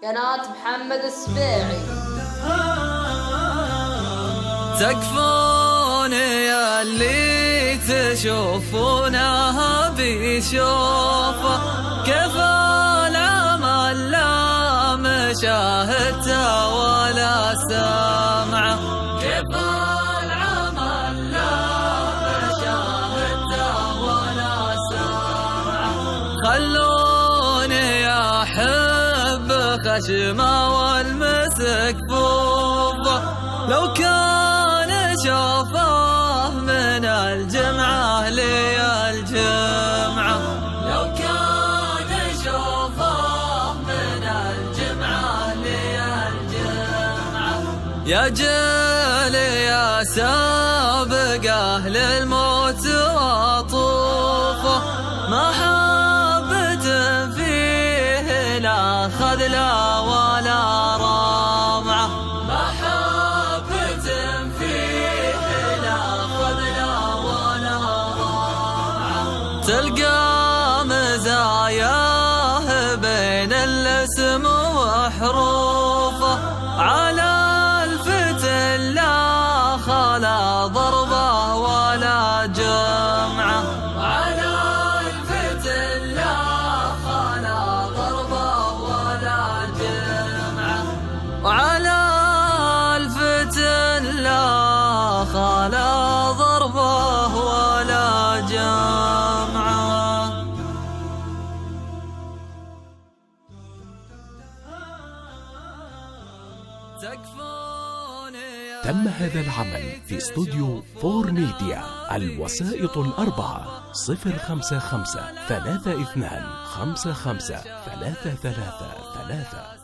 قناة محمد السبيعي. تكفون يا اللي تشوفونها بيشوفه، كيف العمل لا مشاهدته ولا سمعه، كيف العمل لا مشاهدته ولا سمعه. خلوني أحب خشمه والمسك فوضه، لو كان شوفه من الجمعة لي الجمعة، لو كان شوفه من الجمعة لي الجمعة. يا جيل يا سابق أهل الموت وطوفه، ما حبت فيه لا خذله ولا رامعه، ما حبت فيه لا خذله ولا رامعه. تلقى مزاياه بين الاسم وحروفه، على الفتن لا خلا ضربه ولا جمعه، على الفتن لا خلا ضربه ولا جمعه، وعلى الفتن لا خلا ضربه ولا جمعه. تم هذا العمل في استوديو فور ميديا. الوسائط الأربعة 055 32 55 333.